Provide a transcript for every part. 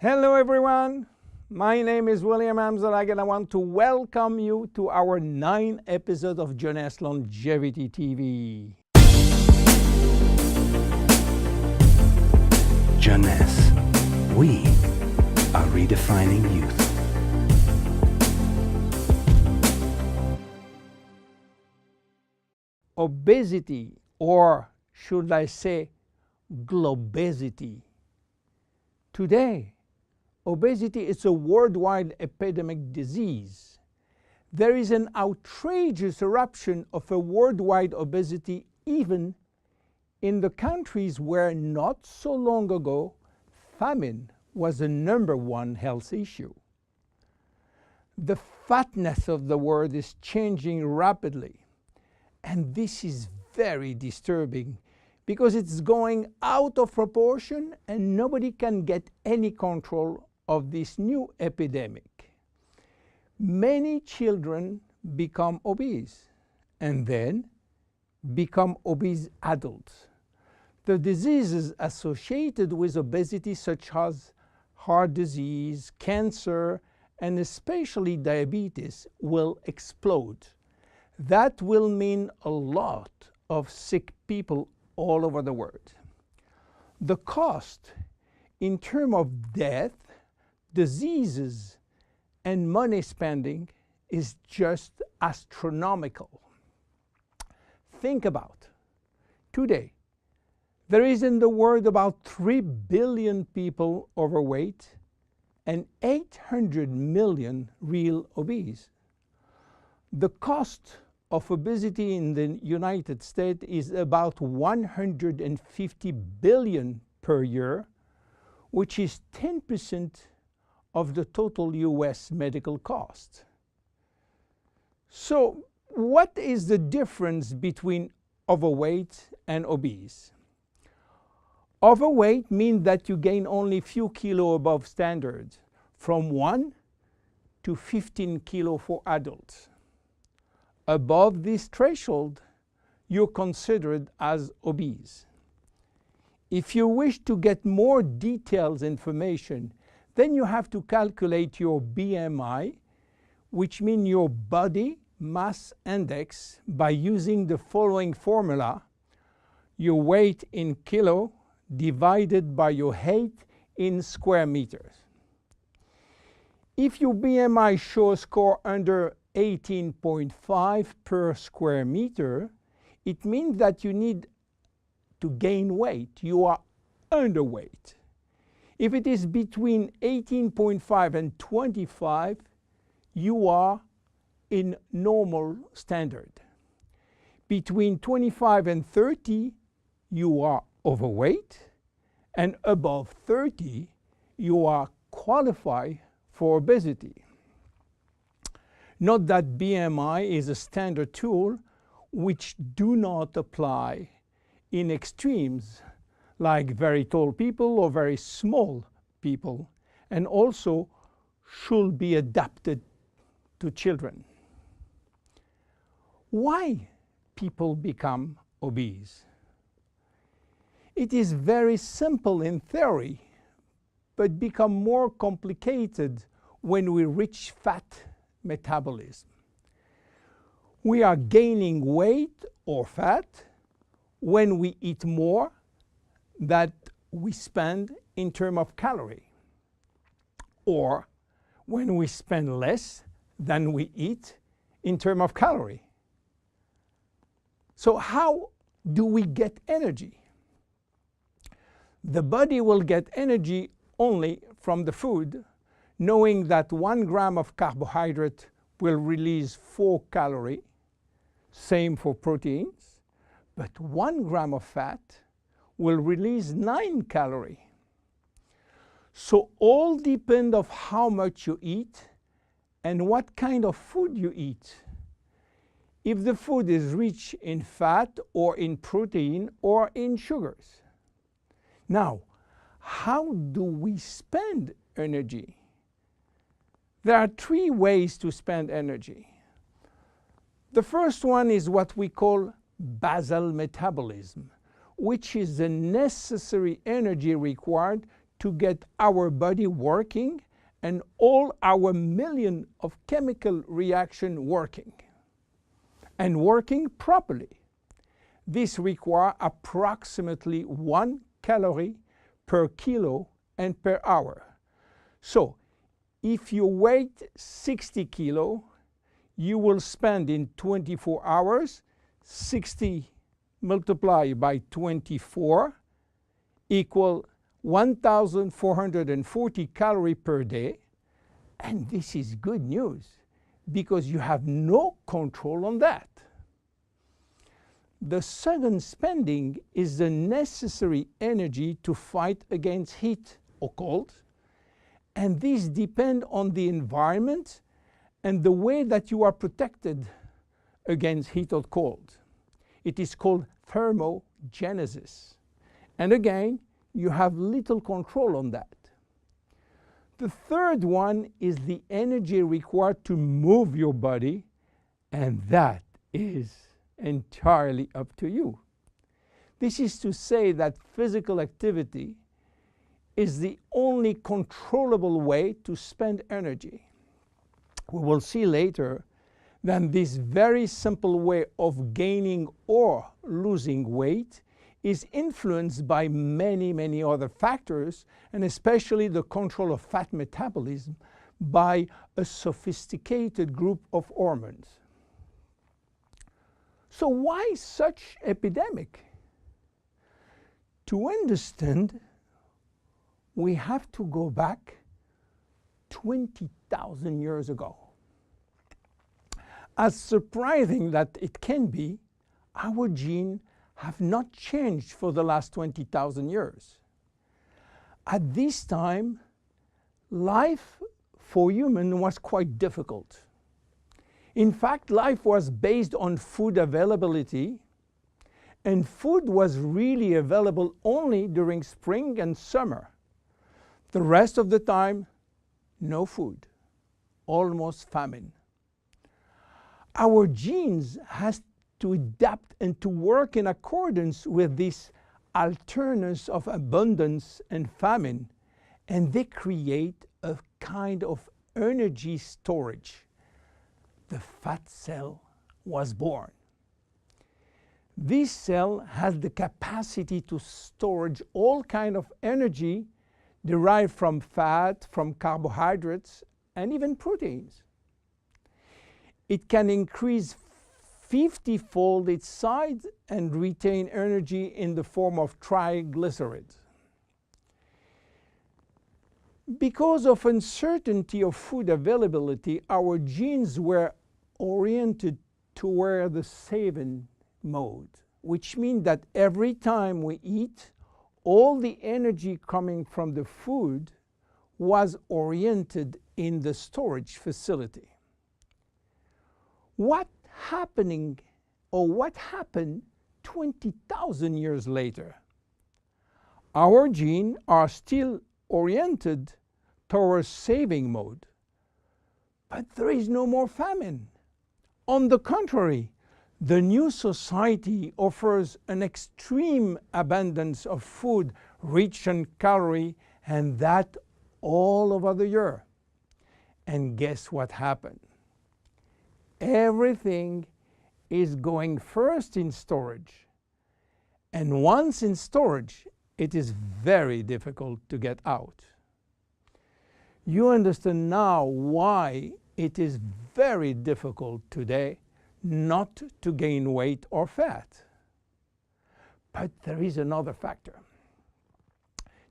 Hello everyone, my name is William Amzalag and I want to welcome you to our 9th episode of Jeunesse Longevity TV. Jeunesse, we are redefining youth. Obesity, or should I say globesity. Today, obesity is a worldwide epidemic disease. There is an outrageous eruption of a worldwide obesity even in the countries where not so long ago famine was the #1 health issue. The fatness of the world is changing rapidly, and this is very disturbing because it's going out of proportion and nobody can get any control of this new epidemic. Many children become obese and then become obese adults. The diseases associated with obesity, such as heart disease, cancer, and especially diabetes, will explode. That will mean a lot of sick people all over the world. The cost in terms of death, diseases, and money spending is just astronomical. Think about today, there is in the world about 3 billion people overweight and 800 million real obese. The cost of obesity in the United States is about 150 billion per year, which is 10% of the total US medical cost. So what is the difference between overweight and obese? Overweight means that you gain only few kilos above standard, from 1 to 15 kilos for adults. Above this threshold, you're considered as obese. If you wish to get more detailed information, then you have to calculate your BMI, which means your body mass index, by using the following formula: your weight in kilo divided by your height in square meters. If your BMI shows score under 18.5 per square meter, it means that you need to gain weight. You are underweight. If it is between 18.5 and 25, you are in normal standard. Between 25 and 30, you are overweight, and above 30, you are qualified for obesity. Note that BMI is a standard tool which do not apply in extremes like very tall people or very small people, and also should be adapted to children. Why people become obese? It is very simple in theory, but become more complicated when we reach fat metabolism. We are gaining weight or fat when we eat more than we spend in terms of calorie, or when we spend less than we eat in terms of calorie. So how do we get energy? The body will get energy only from the food, knowing that 1 gram of carbohydrate will release 4 calories, same for proteins, but 1 gram of fat will release 9 calories. So all depend on how much you eat and what kind of food you eat. If the food is rich in fat or in protein or in sugars. Now, how do we spend energy? There are 3 ways to spend energy. The first one is what we call basal metabolism, which is the necessary energy required to get our body working and all our million of chemical reaction working and working properly. This requires approximately 1 calorie per kilo and per hour. So if you weigh 60 kilo, you will spend in 24 hours 60 multiplied by 24 equal 1,440 calories per day. And this is good news because you have no control on that. The second spending is the necessary energy to fight against heat or cold. And these depend on the environment and the way that you are protected against heat or cold. It is called thermogenesis. And again, you have little control on that. The third one is the energy required to move your body, and that is entirely up to you. This is to say that physical activity is the only controllable way to spend energy. We will see later that this very simple way of gaining or losing weight is influenced by many, many other factors, and especially the control of fat metabolism by a sophisticated group of hormones. So why such epidemic? To understand, we have to go back 20,000 years ago. As surprising that it can be, our genes have not changed for the last 20,000 years. At this time, life for humans was quite difficult. In fact, life was based on food availability, and food was really available only during spring and summer. The rest of the time, no food, almost famine. Our genes has to adapt and to work in accordance with this alternance of abundance and famine, and they create a kind of energy storage. The fat cell was born. This cell has the capacity to store all kinds of energy derived from fat, from carbohydrates, and even proteins. It can increase 50-fold its size and retain energy in the form of triglycerides. Because of uncertainty of food availability, our genes were oriented toward the saving mode, which means that every time we eat, all the energy coming from the food was oriented in the storage facility. What happened 20,000 years later? Our genes are still oriented towards saving mode, but there is no more famine. On the contrary, the new society offers an extreme abundance of food rich in calories, and that all over the year. And guess what happened? Everything is going first in storage. And once in storage, it is very difficult to get out. You understand now why it is very difficult today not to gain weight or fat. But there is another factor.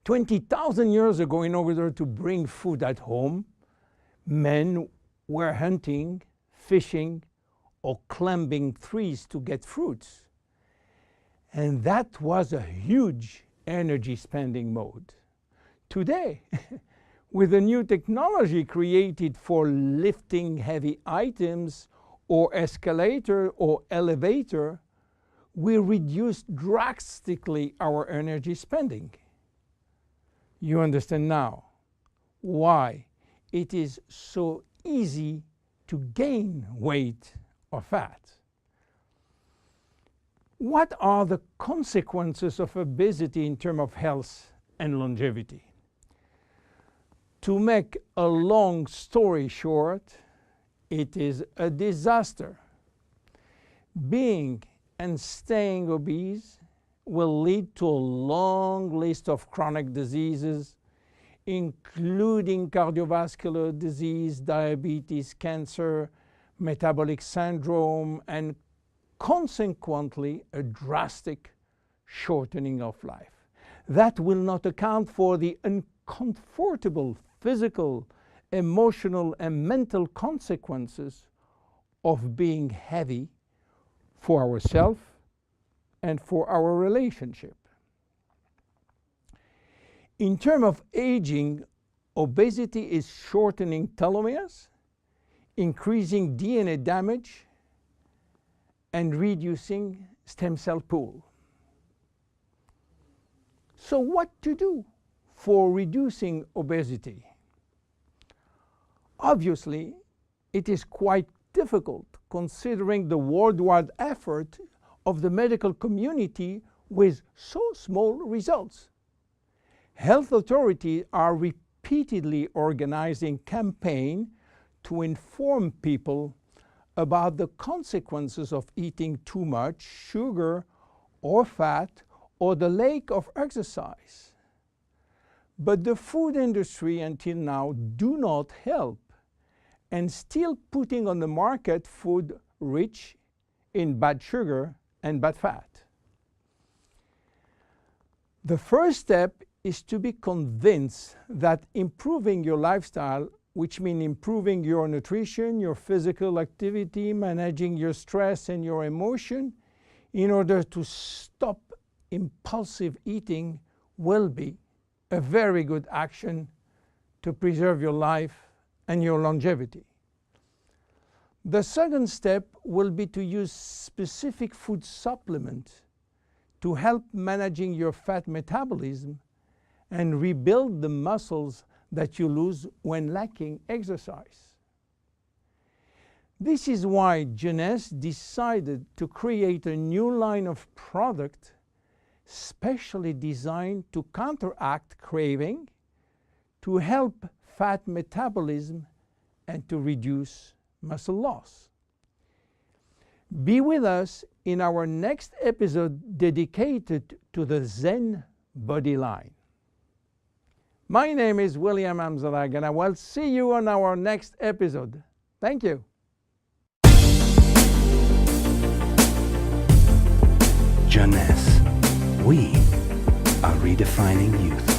20,000 years ago, in order to bring food at home, men were hunting, fishing, or climbing trees to get fruits. And that was a huge energy spending mode. Today, with a new technology created for lifting heavy items or escalator or elevator, we reduce drastically our energy spending. You understand now why it is so easy to gain weight or fat. What are the consequences of obesity in terms of health and longevity? To make a long story short, it is a disaster. Being and staying obese will lead to a long list of chronic diseases, including cardiovascular disease, diabetes, cancer, metabolic syndrome, and consequently a drastic shortening of life. That will not account for the uncomfortable physical, emotional, and mental consequences of being heavy for ourselves and for our relationship. In terms of aging, obesity is shortening telomeres, increasing DNA damage, and reducing stem cell pool. So what to do for reducing obesity? Obviously, it is quite difficult considering the worldwide effort of the medical community with so small results. Health authorities are repeatedly organizing campaigns to inform people about the consequences of eating too much sugar or fat or the lack of exercise. But the food industry until now do not help and still putting on the market food rich in bad sugar and bad fat. The first step is to be convinced that improving your lifestyle, which means improving your nutrition, your physical activity, managing your stress and your emotion, in order to stop impulsive eating, will be a very good action to preserve your life and your longevity. The second step will be to use specific food supplements to help managing your fat metabolism and rebuild the muscles that you lose when lacking exercise. This is why Jeunesse decided to create a new line of product specially designed to counteract craving, to help fat metabolism, and to reduce muscle loss. Be with us in our next episode dedicated to the Zen Body line. My name is William Amzalag, and I will see you on our next episode. Thank you. Jeunesse. We are redefining youth.